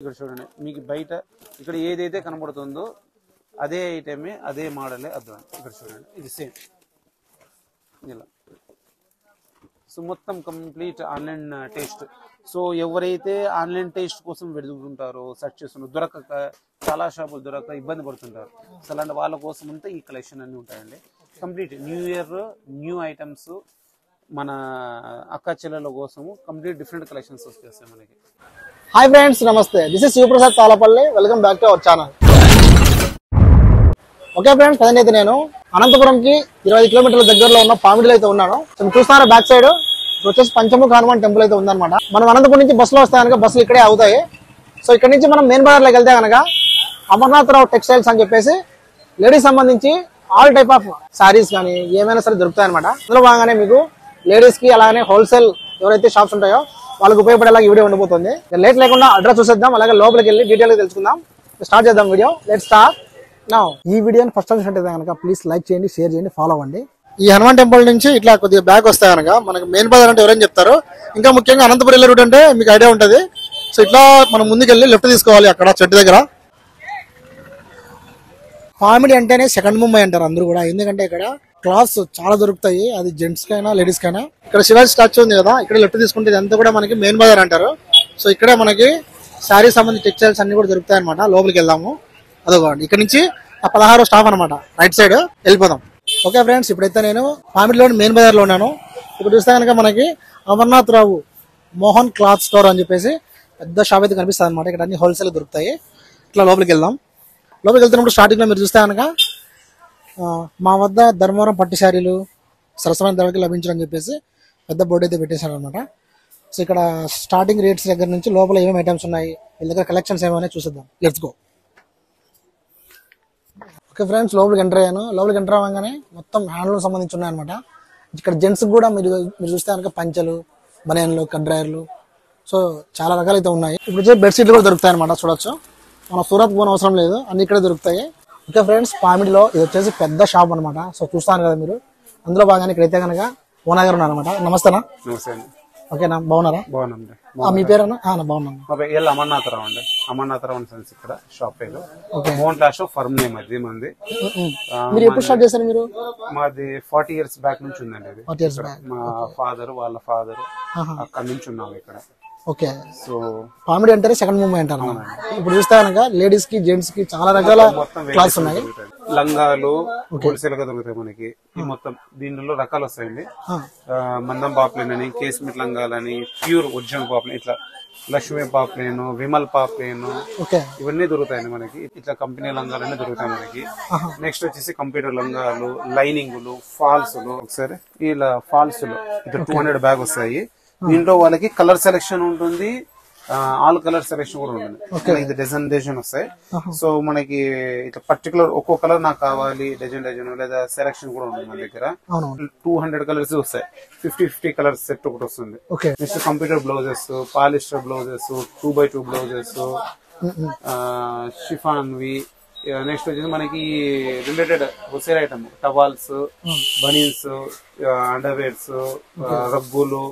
ఇక్కడ చూడండి, మీకు బయట ఇక్కడ ఏదైతే కనబడుతుందో అదే ఐటమే, అదే మోడలే అర్థం. ఇక్కడ చూడండి, ఇది సేమ్ ఇలా. సో మొత్తం కంప్లీట్ ఆన్లైన్ టేస్ట్. సో ఎవరైతే ఆన్లైన్ టేస్ట్ కోసం వెతుకుతుంటారో, సెర్చ్ చేస్తున్నారు, దొరకక చాలా షాపులు దొరకక ఇబ్బంది పడుతుంటారు. సో అలాంటి వాళ్ళ కోసం అంతా ఈ కలెక్షన్ అన్నీ ఉంటాయండి. Complete new year new items, మన అక్క చెల్లెల కోసము కంప్లీట్ డిఫరెంట్ కలెక్షన్స్ వచ్చేస్తాయి మనకి. హాయ్ ఫ్రెండ్స్, నమస్తే. This is Shivaprasad Talapalli. Welcome back to our channel. Okay friends, present నేను అనంతపురంకి 25 కిలోమీటర్ల దగ్గరలో ఉన్న పామిడిలో అయితే ఉన్నాను. చూస్తున్నారా బ్యాక్ సైడ్ వచ్చేసి పంచముఖ హనుమాన్ టెంపుల్ అయితే ఉందన్నమాట. మనం అనంతపురం నుంచి బస్సులో వస్తే కనుక బస్సులు ఇక్కడే అవుతాయి. సో ఇక్కడ నుంచి మనం మెయిన్ బజార్లోకి వెళ్తే కనుక అమర్నాథరావు టెక్స్టైల్స్ అని చెప్పేసి లేడీస్ సంబంధించి ఆల్ టైప్ ఆఫ్ శారీస్ కానీ ఏమైనా సరే దొరుకుతాయి అనమాట. అందులో భాగంగానే మీకు లేడీస్ కి అలానే హోల్సేల్ ఎవరైతే షాప్స్ ఉంటాయో వాళ్ళకి ఉపయోగపడేలాగా ఈ వీడియో ఉండిపోతుంది. లేట్ లేకుండా అడ్రస్ చూసేద్దాం, అలాగే లోపలికి వెళ్ళి డీటెయిల్ గా తెలుసుకుందాం. స్టార్ట్ చేద్దాం వీడియో. Let's start now. ఈ వీడియోని ఫస్ట్ టైం చూసినట్టయితే కనుక ప్లీజ్ లైక్ చేయండి, షేర్ చేయండి, ఫాలో అవ్వండి. ఈ హనుమాన్ టెంపుల్ నుంచి ఇట్లా కొద్దిగా బ్యాక్ వస్తే కనుక మనకు మెయిన్ బజార్ అంటే ఎవరైనా చెప్తారు. ఇంకా ముఖ్యంగా అనంతపురం వెళ్ళే రూట్ అంటే మీకు ఐడియా ఉంటుంది. సో ఇట్లా మనం ముందుకెళ్ళి లెఫ్ట్ తీసుకోవాలి. అక్కడ చెట్టు దగ్గర పామిడి అంటేనే సెకండ్ ముంబై అంటారు అందరూ కూడా. ఎందుకంటే ఇక్కడ క్లాత్స్ చాలా దొరుకుతాయి, అది జెంట్స్ కైనా లేడీస్ కైనా. ఇక్కడ శివాజీ స్టాచ్యూ ఉంది కదా, ఇక్కడ లెఫ్ట్ తీసుకుంటే ఇదంతా కూడా మనకి మెయిన్ బజార్ అంటారు. సో ఇక్కడే మనకి శారీ సంబంధించి టెక్స్టైల్స్ అన్ని కూడా దొరుకుతాయి అనమాట. లోపలికి వెళ్దాము. అదొకటి ఇక్కడ నుంచి 16 స్టాప్ అనమాట, రైట్ సైడ్ వెళ్ళిపోదాం. ఓకే ఫ్రెండ్స్, ఇప్పుడైతే నేను పామిడిలోని మెయిన్ బజార్ లో ఉన్నాను. ఇప్పుడు చూస్తే కనుక మనకి అమర్నాథరావు మోహన్ క్లాత్ స్టోర్ అని చెప్పేసి పెద్ద షాప్ అయితే కనిపిస్తుంది అనమాట. ఇక్కడ అన్ని హోల్సేల్ దొరుకుతాయి. ఇట్లా లోపలికి వెళ్దాం. లోపలికి వెళ్తున్నప్పుడు స్టార్టింగ్ లో మీరు చూస్తే కనుక మా వద్ద ధర్మవరం పట్టు శారీలు సరసమైన ధరకి లభించని చెప్పేసి పెద్ద బోర్డు అయితే పెట్టేశారు అనమాట. సో ఇక్కడ స్టార్టింగ్ రేట్స్ దగ్గర నుంచి లోపల ఏమేమి ఐటమ్స్ ఉన్నాయి, వీళ్ళ దగ్గర కలెక్షన్స్ ఏమైనా చూసేద్దాం. Let's go. ఓకే ఫ్రెండ్స్, లోపలికి ఎంటర్ అయ్యాను. లోపలికి ఎంటర్ అవ్వగానే మొత్తం హ్యాండ్లూమ్ సంబంధించి ఉన్నాయన్నమాట. ఇక్కడ జెంట్స్ కూడా మీరు చూస్తే కనుక పంచలు, బనియన్లు, కడ్రాయర్లు, సో చాలా రకాలు అయితే ఉన్నాయి. ఇప్పుడు బెడ్షీట్లు కూడా దొరుకుతాయి అనమాట. చూడొచ్చు, మనం సూరత్ పోని అవసరం లేదు, అన్ని ఇక్కడే దొరుకుతాయి. ఓకే ఫ్రెండ్స్, పామిడిలో ఇది వచ్చేసి పెద్ద షాప్ అనమాట. సో చూస్తాను కదా మీరు. అందులో బాగానే ఇక్కడైతే కనుక ఓనర్ గారు ఉన్నారనమాట. నమస్తేనా? నమస్తే అండి. ఓకేనా, బాగున్నారా? బాగున్నాండి. మీ పేరేనా? బాగున్నాను. మా పేరు అమర్నాథరావు అండి. అమర్నాథరావు సన్స్ ఇక్కడ షాప్ పేరు. మోహన్ క్లాస్ ఫర్మ్ నేమ్ అది మంది. మీరు ఎప్పుడు స్టార్ట్ చేశారు? మీరు మాది 40 years బ్యాక్ నుంచి ఉందండి ఇది. 40 years బ్యాక్. మా ఫాదర్ వాళ్ళ ఫాదర్ అక్కడ నుంచి ఉన్నాము ఇక్కడ. ఓకే. సో పామిడి అంటే సెకండ్ ముంబై అంటారు. ఇప్పుడు చూస్తే కనుక లేడీస్ కి జెంట్స్ కి చాలా రకాల క్లాత్స్ ఉన్నాయి. లంగాలు హోల్సేల్ గా దొరుకుతాయి మనకి. ఈ మొత్తం దీనిలో రకాలు వస్తాయండి. మందం పాప్లేన్ అని, కేస్మిట్ లంగాలని, ప్యూర్ ఒరిజినల్ పాప్లేన్, ఇట్లా లక్ష్మీ పాప్లేను, విమల్ పాప్లేను, ఇవన్నీ దొరుకుతాయండి మనకి. ఇట్లా కంపెనీ లంగాలన్నీ దొరుకుతాయి మనకి. నెక్స్ట్ వచ్చేసి కంప్యూటర్ లంగాలు, లైనింగులు, ఫాల్స్లు. ఒకసారి ఇలా ఫాల్స్ లో ఇట్లా 200 బ్యాగ్ వస్తాయి. దీంట్లో వాళ్ళకి కలర్ సెలెక్షన్ ఉంటుంది, ఆల్ కలర్ సెలెక్షన్ కూడా ఉంటుంది. ఇది డజన్ వస్తాయి. సో మనకి ఇట్లా పర్టికులర్ ఒక్కో కలర్ నాకు కావాలి డజన్ లేదా సెలెక్షన్ కూడా ఉంటుంది మన దగ్గర. 200 కలర్స్ వస్తాయి. 50 కలర్స్ సెట్ ఒకటి వస్తుంది. Next computer blouses, polyester blouses, 2x2 blouses, షిఫాన్వి. నెక్స్ట్ వచ్చేసి మనకి related wholesale item towels, banians, underwears, రగ్గులు,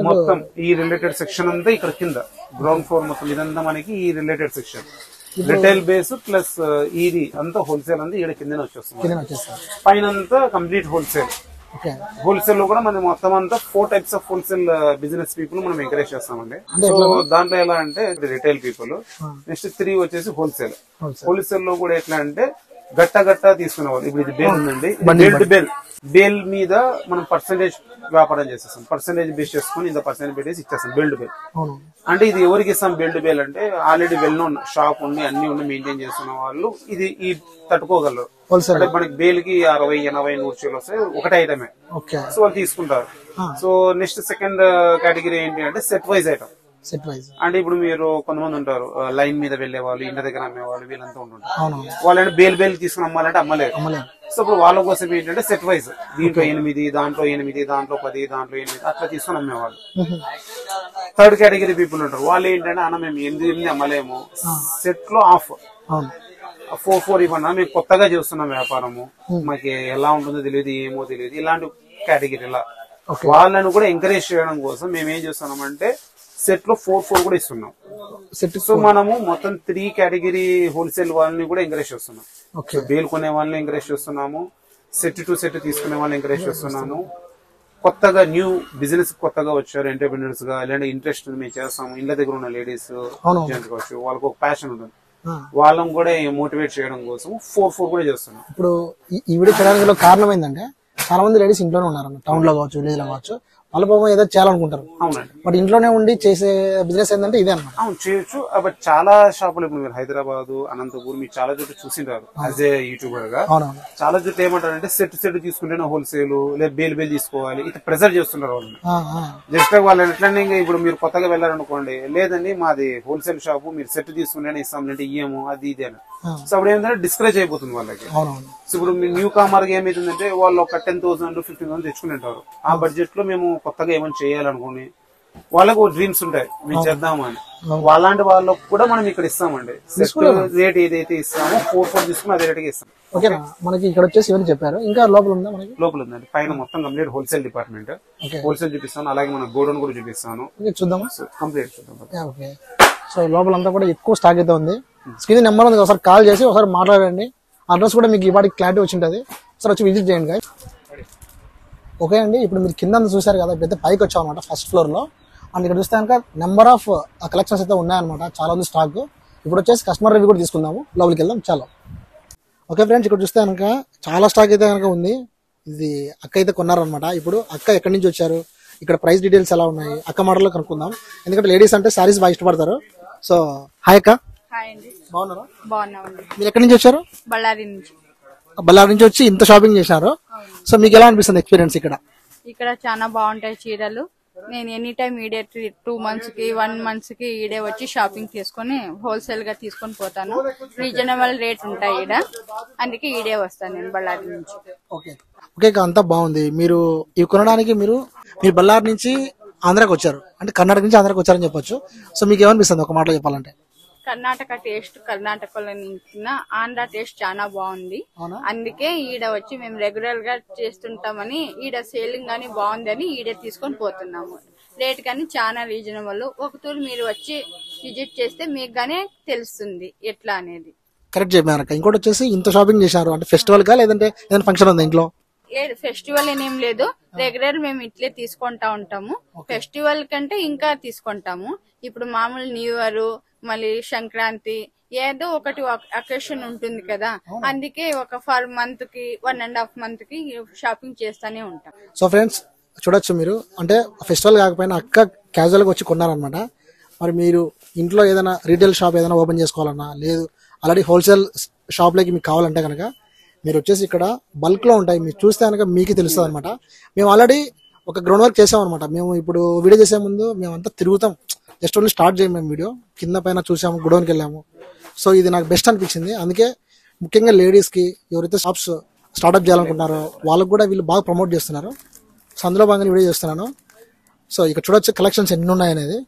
మొత్తం ఈ రిలేటెడ్ సెక్షన్ అంతా ఇక్కడ కింద గ్రౌండ్ ఫ్లోర్ మొత్తం ఇదంతా మనకి ఈ related section. Retail base plus ఇది అంతా హోల్సేల్ అంతా ఇక్కడ కింద వచ్చేస్తుంది. పైన అంతా కంప్లీట్ హోల్సేల్. హోల్సేల్ లో కూడా మనం మొత్తం అంతా 4 types of wholesale business people మనం ఎంకరేజ్ చేస్తామండి. సో దాంట్లో ఎలా అంటే రిటైల్ పీపుల్, నెక్స్ట్ 3 వచ్చేసి హోల్సేల్. హోల్సేల్ లో కూడా ఎట్లా అంటే గట్ట తీసుకునే వాళ్ళు. ఇప్పుడు ఇది బేల్ ఉందండి, బేల్ మీద మనం పర్సెంటేజ్ వ్యాపారం చేసేస్తాం. పర్సెంటేజ్ బేస్ చేసుకుని ఇంత పర్సెంటేజ్ పెట్టేసి ఇచ్చేస్తాం బెల్డ్ బేల్. అంటే ఇది ఎవరికి ఇస్తాం బెల్డ్ బేల్ అంటే ఆల్రెడీ వెల్ నోన్ షాప్ ఉండి అన్ని ఉండి మెయింటైన్ చేస్తున్న వాళ్ళు ఇది ఈ తట్టుకోగలరు. అంటే మనకి బేల్ కి 60, 80, 100 చీరలు వస్తాయి, ఒకటే ఐటమే. సో వాళ్ళు తీసుకుంటారు. సో నెక్స్ట్ సెకండ్ కేటగిరీ ఏంటి అంటే సెట్ వైజ్ ఐటమ్. అంటే ఇప్పుడు మీరు కొంతమంది ఉంటారు లైన్ మీద వెళ్లే వాళ్ళు, ఇంటి దగ్గర అమ్మేవాళ్ళు, వీళ్ళంతా ఉంటుంటారు. వాళ్ళంటే బేల్ తీసుకుని అమ్మాలంటే అమ్మలేరు. సో ఇప్పుడు వాళ్ళ కోసం ఏంటంటే సెట్ వైజ్, దీంట్లో 8, దాంట్లో 8, దాంట్లో 10, దాంట్లో 8 అట్లా తీసుకుని అమ్మేవాళ్ళు. థర్డ్ కేటగిరీ పీపుల్ ఉంటారు. వాళ్ళు ఏంటంటే అన్న మేము 8 అమ్మలేము, సెట్ లో ఆఫ్ 4 ఇవ్వన్నా, మేము కొత్తగా చేస్తున్నాం వ్యాపారము, మాకు ఎలా ఉంటుందో తెలియదు, ఏమో తెలియదు, ఇలాంటి కేటగిరీలా వాళ్ళని కూడా ఎంకరేజ్ చేయడం కోసం మేము ఏం చేస్తున్నామంటే సెట్ లో 4 కూడా ఇస్తున్నాం. సెట్ సో మనము మొత్తం 3 కేటగిరీ హోల్సేల్ వాళ్ళని కూడా ఎంకరేజ్ చేస్తున్నాం. ఓకే బేల్ కొనే వాళ్ళని ఎంకరేజ్ చేస్తున్నాము, సెట్ టు సెట్ తీసుకునే వాళ్ళని ఎంకరేజ్ చేస్తున్నాము. కొత్తగా న్యూ బిజినెస్ కొత్తగా వచ్చారు ఎంటర్ప్రినర్స్ గా, ఇలాంటి ఇంట్రెస్ట్ మేము చేస్తాము, ఇళ్ళ దగ్గర ఉన్న లేడీస్ జెంట్స్ కావచ్చు, వాళ్ళకి ఒక ప్యాషన్ ఉంటుంది, వాళ్ళని కూడా మోటివేట్ చేయడం కోసం 4 కూడా చేస్తున్నాం. ఇప్పుడు ఈ వీడియో చేయడానికి కారణం ఏంటంటే చాలా మంది లేడీస్ ఇంట్లోనే ఉన్నారు, టౌన్ లో కావచ్చు, విలేజ్ లో కావచ్చు, వాళ్ళ పాపం ఏదో చేయాలనుకుంటారు. అవునండి. బట్ ఇంట్లోనే ఉండి చేసే బిజినెస్ ఏంటంటే ఇదే అన్నమాట. అవును చేయొచ్చు. బట్ చాలా షాపులు ఇప్పుడు మీరు హైదరాబాద్, అనంతపూర్ మీరు చాలా చోట్ల చూసింటారు. యాజ్ ఏ యూట్యూబర్ గా అవునవును. చాలా చోట్ల ఏమంటారంటే సెట్ తీసుకుంటేనే హోల్సేల్, లేదా బేల్ తీసుకోవాలి, ఇట్లా ప్రెజర్ చేస్తున్నారు వాళ్ళని. జస్ట్ వాళ్ళు ఎట్లనే ఇప్పుడు మీరు కొత్తగా వెళ్ళారనుకోండి, లేదండి మాది హోల్సేల్ షాపు, మీరు సెట్ తీసుకుంటేనే ఇస్తాం, అంటే ఇయ్యము, అది ఇది అని. సో అప్పుడు ఏంటంటే డిస్కరేజ్ అయిపోతుంది వాళ్ళకి. సో ఇప్పుడు న్యూ కామర్ గా ఏమైతుందంటే వాళ్ళు ఒక 10,000 15,000 తెచ్చుకుంటారు. ఆ బడ్జెట్ లో మేము కొత్తగా ఏమైనా చేయాలనుకుని వాళ్ళకు డ్రీమ్స్ ఉంటాయి, మేము చేద్దామని. అలాంటి వాళ్ళకు కూడా మనం ఇక్కడ ఇస్తామండి. రేట్ ఏదైతే ఇస్తామో 4 తీసుకుని అదే రేట్ గా ఇస్తాం. ఓకేనా. మనకి ఇక్కడ వచ్చేసి ఇవన్నీ చెప్పారు, ఇంకా లోపల ఉందా? మనకి లోపల ఉందండి, పైన మొత్తం కంప్లీట్ హోల్సేల్ డిపార్ట్మెంట్. హోల్సేల్ చూపిస్తాను, అలాగే మన గోడౌన్ కూడా చూపిస్తాను. చూద్దామా? కంప్లీట్ చూద్దాం. ఓకే. సో లోపలంతా కూడా ఎక్కువ స్టాక్ అయితే ఉంది. స్క్రీన్ నెంబర్ ఉంది, ఒకసారి కాల్ చేసి ఒకసారి మాట్లాడండి. అడ్రస్ కూడా మీకు ఇవాటికి క్లారిటీ వచ్చి ఉంటుంది, ఒకసారి వచ్చి విజిట్ చేయండి గాయస్. ఓకే అండి, ఇప్పుడు మీరు కింద చూసారు కదా, పెద్ద పైకి వచ్చాం అనమాట ఫస్ట్ ఫ్లోర్ లో. అండ్ ఇక్కడ చూస్తే కనుక నెంబర్ ఆఫ్ కలెక్షన్స్ అయితే ఉన్నాయన్నమాట, చాలా ఉంది స్టాక్. ఇప్పుడు వచ్చేసి కస్టమర్ రివ్యూ కూడా తీసుకుందాము, లోపలికి వెళ్దాం. చాలా ఓకే ఫ్రెండ్స్, ఇక్కడ చూస్తే కనుక చాలా స్టాక్ అయితే కనుక ఉంది. ఇది అక్క అయితే కొన్నారనమాట. ఇప్పుడు అక్క ఎక్కడి నుంచి వచ్చారు, ఇక్కడ ప్రైస్ డీటెయిల్స్ ఎలా ఉన్నాయి, అక్క మాటల్లో కనుక్కుందాం. ఎందుకంటే లేడీస్ అంటే శారీస్ బాగా ఇష్టపడతారు. సో హాయ్ అక్క. హాయ్ అండి. బాగున్నారా? బాగున్నామండి. మీరు ఎక్కడి నుంచి వచ్చారు? బళ్ళారి నుంచి. బళ్ళారి నుంచి వచ్చి ఇంత షాపింగ్ చేశారు. సో మీకు ఎలా అనిపిస్తుంది ఎక్స్పీరియన్స్ ఇక్కడ? ఇక్కడ చాలా బాగుంటాయి చీరలు. నేను ఎనీ టైం ఈడే 2 months కి 1 month కి ఈడే వచ్చి షాపింగ్ చేసుకుని హోల్సేల్ గా తీసుకొని పోతాను. రీజనబుల్ రేట్ ఉంటాయి ఈడ, అందుకే ఈడే వస్తాను నేను బళ్ళారి నుంచి. ఓకే ఓకే, అంతా బాగుంది. మీరు ఇవి కొనడానికి మీరు బళ్ళారి నుంచి ఆంధ్రాకి వచ్చారు, అంటే కర్ణాటక నుంచి ఆంధ్రాకి వచ్చారని చెప్పొచ్చు. సో మీకు ఏమనిపిస్తుంది ఒక మాటలో చెప్పాలంటే? కర్ణాటక టేస్ట్ కర్ణాటకలో నుంచి ఆంధ్ర టేస్ట్ చాలా బాగుంది. అందుకే ఈడ వచ్చి మేము రెగ్యులర్ గా చేస్తుంటామని, ఈడ సేలింగ్ గానీ బాగుందని ఈడే తీసుకొని పోతున్నాము. రేట్ కానీ చాలా రీజనబుల్. ఒకతూరు మీరు వచ్చి విజిట్ చేస్తే మీకు గానే తెలుస్తుంది ఎట్లా అనేది. కరెక్ట్ చెప్పారు. ఇంకోటి వచ్చేసి ఇంత షాపింగ్ చేశారు అంటే ఫెస్టివల్ గా, లేదంటే ఏదైనా ఫంక్షన్ ఉంది ఇంట్లో? లేదు, ఫెస్టివల్ ఏం లేదు, రెగ్యులర్ మేము ఇట్లే తీసుకుంటా ఉంటాము. ఫెస్టివల్ కంటే ఇంకా తీసుకుంటాము. ఇప్పుడు మామూలు న్యూ ఇయర్, మళ్ళీ సంక్రాంతి, ఏదో ఒకటి అకేషన్ ఉంటుంది కదా, అందుకే ఒక 4 month కి 1.5 month కి షాపింగ్ చేస్తానే ఉంటాం. సో ఫ్రెండ్స్ చూడొచ్చు మీరు, అంటే ఫెస్టివల్ కాకపోయినా అక్క క్యాజువల్ గా వచ్చి కొన్నారనమాట. మరి మీరు ఇంట్లో ఏదైనా రీటైల్ షాప్ ఏదైనా ఓపెన్ చేసుకోవాలన్నా, లేదు ఆల్రెడీ హోల్సేల్ షాప్ లోకి మీకు కావాలంటే కనుక మీరు వచ్చేసి ఇక్కడ బల్క్ లో ఉంటాయి, మీరు చూస్తే కనుక మీకు తెలుస్తుంది అనమాట. మేము ఆల్రెడీ ఒక గ్రౌండ్ వర్క్ చేసాం అనమాట. మేము ఇప్పుడు వీడియో చేసే ముందు మేమంతా తిరుగుతాం, జస్ట్ ఓన్లీ స్టార్ట్ చేయం మేము వీడియో, కింద పైన చూసాము, గుడౌన్కి వెళ్ళాము. సో ఇది నాకు బెస్ట్ అనిపించింది. అందుకే ముఖ్యంగా లేడీస్ కి ఎవరైతే షాప్స్ స్టార్ట్అప్ చేయాలనుకుంటున్నారో వాళ్ళకి కూడా వీళ్ళు బాగా ప్రమోట్ చేస్తున్నారు. సో అందులో భాగంగా వీడియో చేస్తున్నాను. సో ఇక్కడ చూడొచ్చు కలెక్షన్స్ ఎన్ని ఉన్నాయనేది.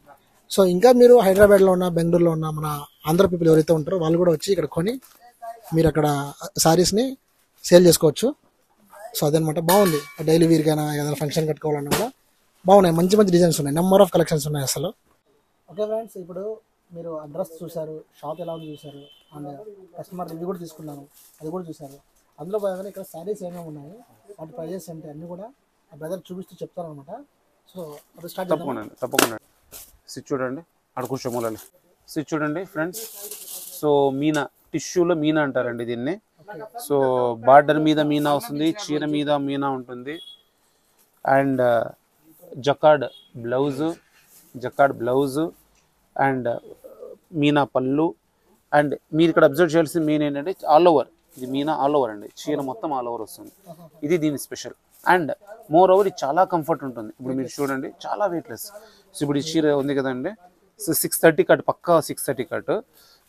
సో ఇంకా మీరు హైదరాబాద్ లో ఉన్న, బెంగళూరులో ఉన్న మన ఆంధ్ర పీపుల్ ఎవరైతే ఉంటారో వాళ్ళు కూడా వచ్చి ఇక్కడ కొని మీరు అక్కడ సారీస్ ని సేల్ చేసుకోవచ్చు. సో అదనమాట, బాగుంది. డైలీ వీర్ గానా ఏదైనా ఫంక్షన్ కట్టుకోవాలన్నా కూడా బాగున్నాయి, మంచి మంచి డిజైన్స్ ఉన్నాయి, నెంబర్ ఆఫ్ కలెక్షన్స్ ఉన్నాయి అసలు. ఓకే ఫ్రెండ్స్, ఇప్పుడు మీరు అడ్రస్ చూసారు, షాప్ ఎలా చూసారు, అండ్ కస్టమర్ రివ్యూ కూడా తీసుకున్నాను, అది కూడా చూసారు. అందులో భాగంగా ఇక్కడ శారీస్ ఏమేమి ఉన్నాయి, వాటి ప్రైజెస్ ఏంటి అన్ని కూడా ఆ బ్రదర్ చూపిస్తూ చెప్తారనమాట. సో అది స్టార్ట్ తప్పకుండా స్టిచ్ చూడండి, అక్కడ కూర్చోమూలాలి స్టిచ్ చూడండి ఫ్రెండ్స్. సో మీనా, టిష్యూలో మీనా అంటారండి దీన్ని. సో బార్డర్ మీద మీనా వస్తుంది, చీర మీద మీనా ఉంటుంది, and jacquard blouse and Meena పళ్ళు. అండ్ మీరు ఇక్కడ అబ్జర్వ్ చేయాల్సిన మెయిన్ ఏంటంటే ఆల్ ఓవర్, ఇది మీనా ఆల్ ఓవర్ అండి, చీర మొత్తం ఆల్ ఓవర్ వస్తుంది, ఇది దీని స్పెషల్. అండ్ మోర్ ఓవర్ ఇది చాలా కంఫర్ట్ ఉంటుంది. ఇప్పుడు మీరు చూడండి, చాలా వెయిట్లెస్. సో ఇప్పుడు ఈ చీర ఉంది కదండి, సో 630 కట్, పక్కా 630 కట్.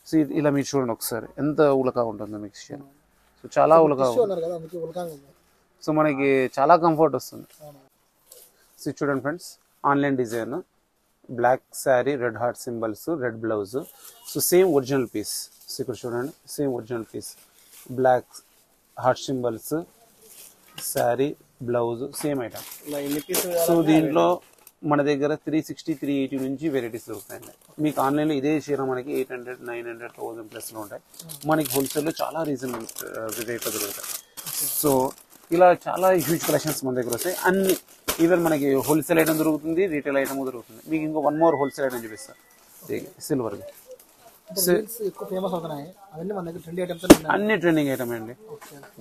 సో ఇలా మీరు చూడండి ఒకసారి, ఎంత ఉలకా ఉంటుందో మీకు చీర. సో చాలా ఉలకా ఉంటుంది, సో మనకి చాలా కంఫర్ట్ వస్తుంది. సో చూడండి friends, online design, black sari, red heart symbols, red blouse. So same original piece. So ఇక్కడ చూడండి, same original piece, black heart symbols, sari, blouse, same item. So దీంట్లో మన దగ్గర 360 380 నుంచి వెరైటీస్ దొరుకుతాయండి. మీకు ఆన్లైన్లో ఇదే చీర మనకి 800 900 1000 ప్లస్లో ఉంటాయి. మనకి హోల్సేల్లో చాలా రీజనబుల్ రేట్లో దొరుకుతాయి. సో ఇలా చాలా హ్యూజ్ కలెక్షన్స్ మన దగ్గర వస్తాయి. అన్ని ఈవెన్ మనకి హోల్సేల్ ఐటమ్ దొరుకుతుంది, రీటైల్ ఐటమ్ దొరుకుతుంది. మీకు ఇంకో 1 more హోల్సేల్ ఐటమ్ చూపిస్తాను సిల్వర్కి. ఎక్కువ ఫేమస్ అవుతున్నాయి అవన్నీ మన దగ్గర ట్రెండింగ్ ఐటమ్స్ అన్ని ట్రెండింగ్ ఐటమ్ అండి.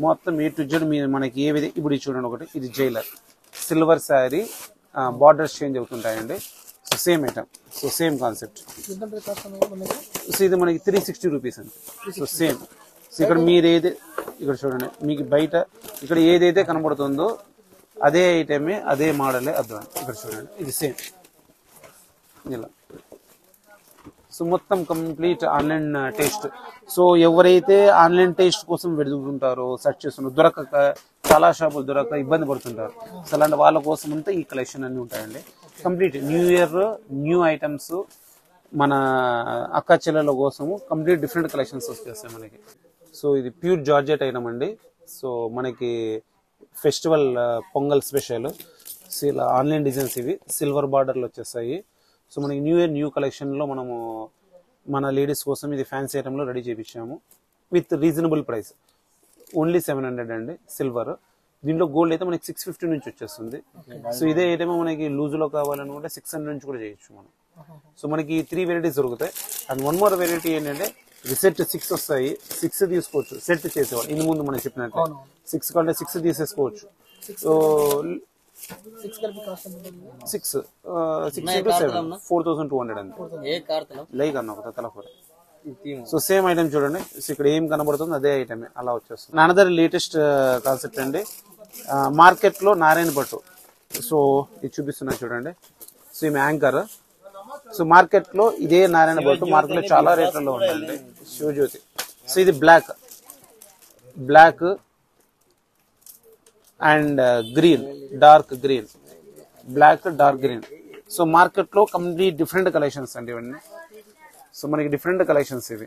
మొత్తం ఏ టు జెడ్ మనకి ఏ విధంగా ఇప్పుడు చూడండి. ఒకటి ఇది Jailer silver sari, borders change అవుతుంటాయండి. So same item, so same concept. So ఇది మనకి 360 రూపీస్ అండి. So same. సో ఇక్కడ మీరు ఇక్కడ చూడండి, మీకు బయట ఇక్కడ ఏదైతే కనబడుతుందో అదే ఐటమే, అదే మోడలే అర్థం. ఇక్కడ చూడండి, ఇది సేమ్ ఇలా. సో మొత్తం కంప్లీట్ ఆన్లైన్ టేస్ట్. సో ఎవరైతే ఆన్లైన్ టేస్ట్ కోసం వెతుకుతుంటారో, సెర్చ్ చేస్తున్నారో, దొరకక చాలా షాపులు దొరకక ఇబ్బంది పడుతుంటారు. సో అలాంటి వాళ్ళ కోసం అంతా ఈ కలెక్షన్ అన్ని ఉంటాయండి. Complete new year new items, మన అక్క చెల్లెల కోసము కంప్లీట్ డిఫరెంట్ కలెక్షన్స్ వచ్చేస్తాయి మనకి. సో ఇది ప్యూర్ జార్జెట్ ఐటమ్ అండి. సో మనకి ఫెస్టివల్ పొంగల్ స్పెషల్. సో ఇలా ఆన్లైన్ డిజైన్స్ ఇవి సిల్వర్ బార్డర్లు వచ్చేస్తాయి. సో మనకి న్యూ ఇయర్ న్యూ కలెక్షన్లో మనము మన లేడీస్ కోసం ఇది ఫ్యాన్సీ ఐటెంలో రెడీ చేయించాము విత్ రీజనబుల్ ప్రైస్. ఓన్లీ 700 అండి సిల్వర్. దీంట్లో గోల్డ్ అయితే మనకి 650 నుంచి వచ్చేస్తుంది. సో ఇదే ఐటమ్ మనకి లూజ్లో కావాలనుకుంటే 600 నుంచి కూడా చేయొచ్చు మనం. సో మనకి 3 వెరైటీస్ దొరుకుతాయి. అండ్ 1 more వెరైటీ ఏంటంటే సెట్ 6 వస్తాయి. 6 తీసుకోవచ్చు సెట్ చేసేవాళ్ళు. ఇందు ముందు మనం చెప్పినట్టు 6 కంటే 6 తీసేసుకోవచ్చు. సో 6 into 7 4200 అంతే. లైక్ అన్న ఒక తలఫోర్. సో సేమ్ ఐటమ్ చూడండి. సో ఇక్కడ ఏం కనబడుతుంది అదే ఐటమే అలా వచ్చేస్తుంది. అనదర్ లేటెస్ట్ కాన్సెప్ట్ అండి. మార్కెట్ లో నారాయణ పట్టు. సో ఇది చూపిస్తున్నా చూడండి. సో ఈమె యాంకర్. సో మార్కెట్ లో ఇదే నారాయణ పట్టు మార్కెట్ లో చాలా రేట్లలో ఉందండి. శివజ్యోతి. సో ఇది black and green, dark green, black dark green. So market లో కంప్లీట్ డిఫరెంట్ కలెక్షన్స్ అండి ఇవన్నీ. సో మనకి డిఫరెంట్ కలెక్షన్స్ ఇవి.